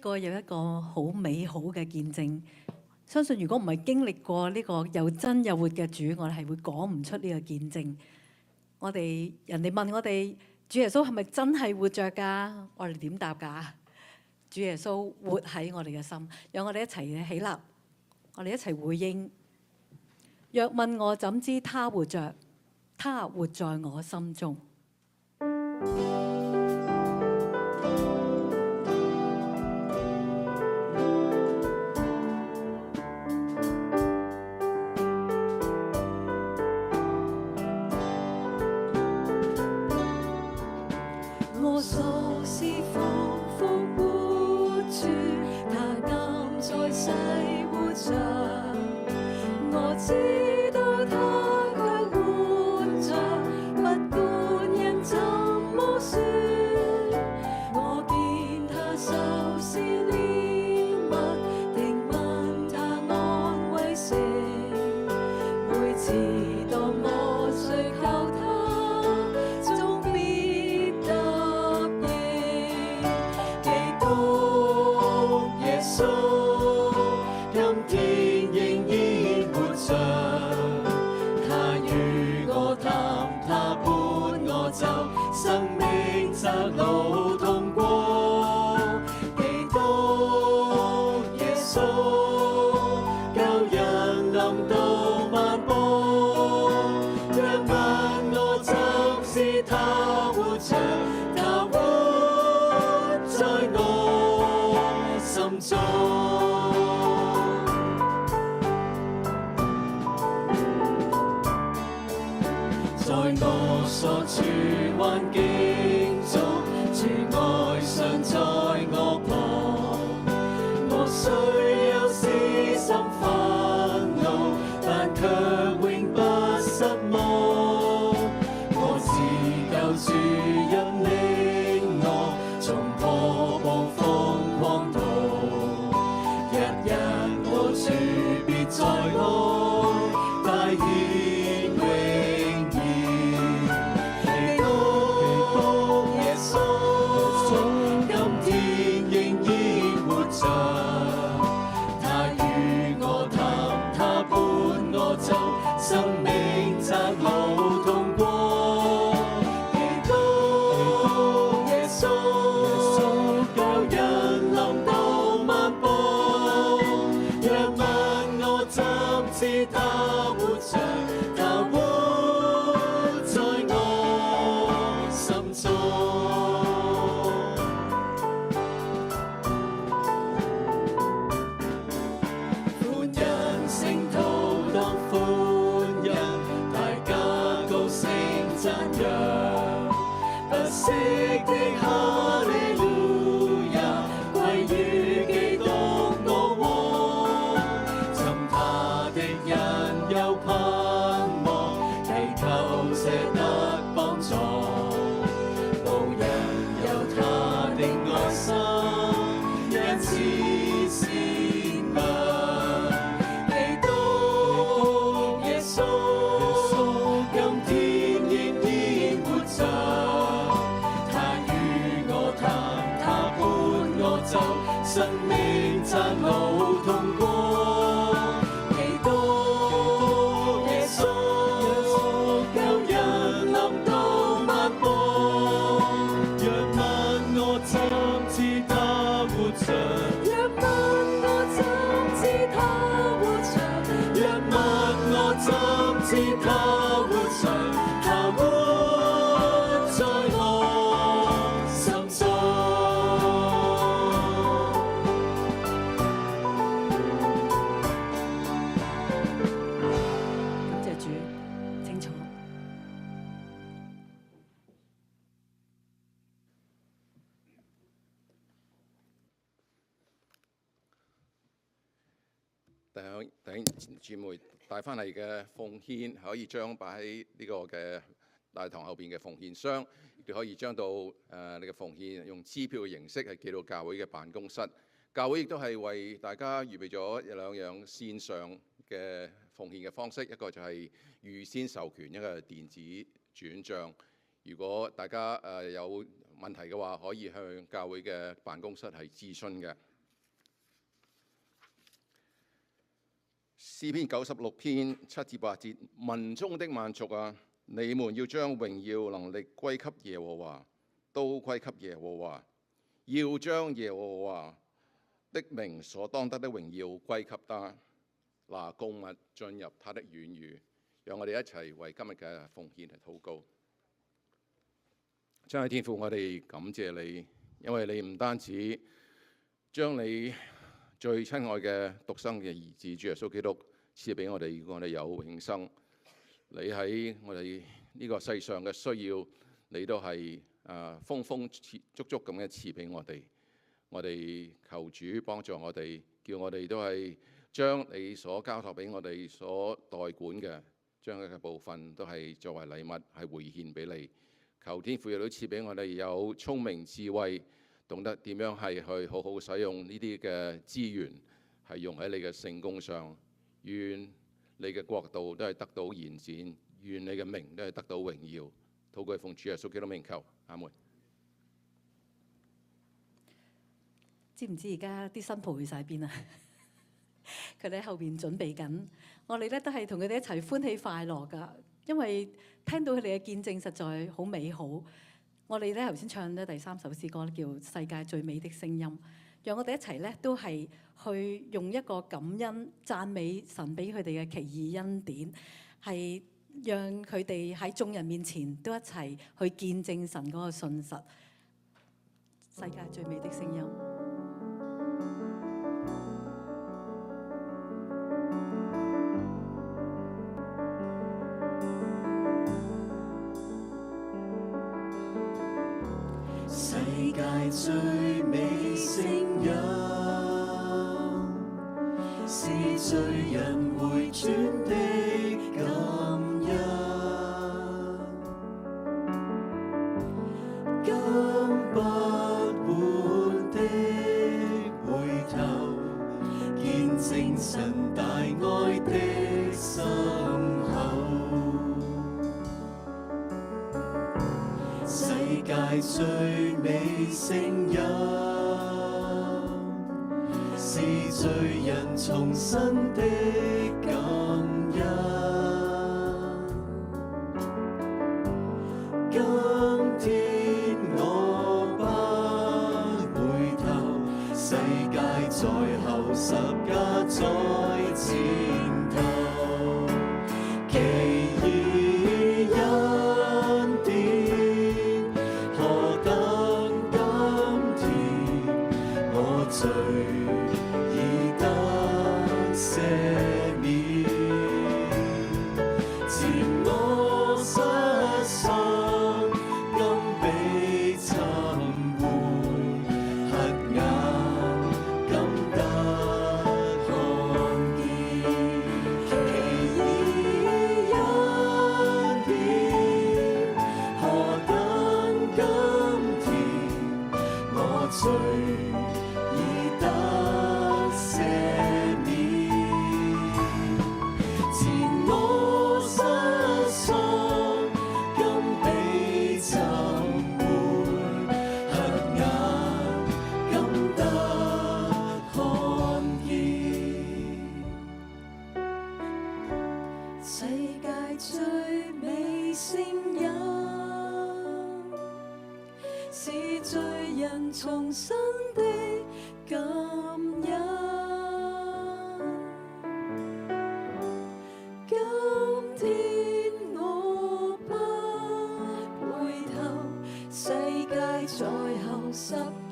有一個好美好嘅見證，相信如果唔係經歷過呢個又真又活嘅主，我哋係會講唔出呢個見證。人哋問我哋主耶穌係咪真係活着㗎？我哋點答㗎？主耶穌活喺我哋嘅心，讓我哋一齊起立，我哋一齊回應。若問我怎知他活着？他活在我心中。我所思仿佛活住，他今在世活着，我知道他卻活着，不管人怎麼說，我見他受試煉物，聽聞他安慰時，每次當我隨靠他，生命窄路通過，基督耶穌，舊人臨到漫步，若問我怎知他活着，他活在我心中。在我所處環境中，主愛常在我旁。我雖有絲心煩惱，但卻永不失望。我自救主引領我，從破暴風狂途，日日無處別在我，大顯榮耀。生命窄路通過，基督耶穌，舊人臨到漫步，若問我怎知他活着，他活在我心中。歡欣聖徒當歡欣，讚揚不息的哈利路亞，歸於基督我王，尋他的人有盼望，祈求捨得幫助，無人有他的愛心，因此善良，基督耶穌。生命窄路通過，基督耶穌，舊人臨到漫步，若問我怎知他活着，若問我怎知他活着，若問我怎知他活着，他活在我心中。弟兄姊妹帶翻嚟嘅奉獻可以將擺喺呢個嘅大堂後邊嘅奉獻箱，亦可以將到你嘅奉獻用支票嘅形式係寄到教會嘅辦公室。教會亦都係為大家預備咗兩樣線上嘅奉獻嘅方式，一個就係預先授權，一個係電子轉帳。如果大家有問題嘅話，可以向教會嘅辦公室係諮詢嘅。詩篇96篇7至8節，民中的萬族啊，你們要將榮耀能力歸給耶和華，都歸給耶和華，要將耶和華的名所當得的榮耀歸給他。拿供物進入他的院宇。讓我哋一齊為今日嘅奉獻嚟禱告。真係天父，我哋感謝你，因為你唔單止將你最親愛嘅獨生嘅兒子主耶穌基督賜俾我哋，如果我哋有永生，你喺我哋呢個世上嘅需要，你都係豐豐足足咁嘅賜俾我哋。我哋求主幫助我哋，叫我哋都係將你所交託俾我哋所代管嘅，將佢嘅部分都係作為禮物係回獻俾你。求天父亦都賜俾我哋有聰明智慧，懂得點樣係去好好使用呢啲嘅資源，係用喺你嘅聖工上。願你嘅國度都係得到延展，願你嘅名都係得到榮耀。禱告奉主耶穌基督名求，阿門。知唔知而家啲新抱去晒邊啊？佢哋喺後邊準備緊，我哋咧都係同佢哋一齊歡喜快樂噶，因為聽到佢哋嘅見證實在好美好。我哋咧頭先唱咗第3首詩歌，叫《世界最美的聲音》，讓我哋一齊咧都係去用一個感恩讚美神俾佢哋嘅奇異恩典，係讓佢哋喺眾人面前都一齊去見證神嗰個信實。世界最美的聲音。世界最美聲音，是罪人回轉的感恩，根不換的回頭，見證神大愛的深厚。世界最美聲音，是罪人重生的感恩。今天我不回頭，世界在後，十架在前頭。奇異恩典，何等甘甜，我罪已得赦免，前我失喪，今被尋回，瞎眼今得看見。奇異恩典，何等甘甜，我罪已得赦免，前我失喪，今被尋回，瞎眼今得看見。世界最美聲音，是罪人重生的感恩。今天我不回頭，世界在後，十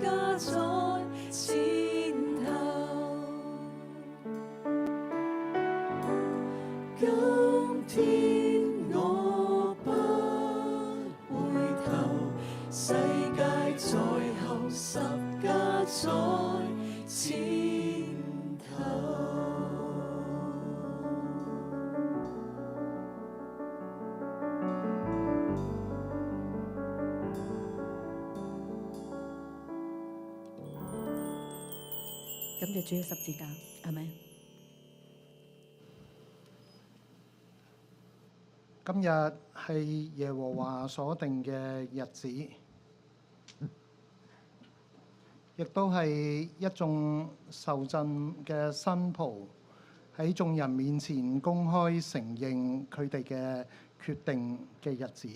架在前頭。今天我不回頭，世界在後，十架在前頭。感謝主嘅十字架，阿們。今日係耶和華所定嘅日子，亦都係一眾受浸嘅新袍喺眾人面前公開承認佢哋嘅決定嘅日子。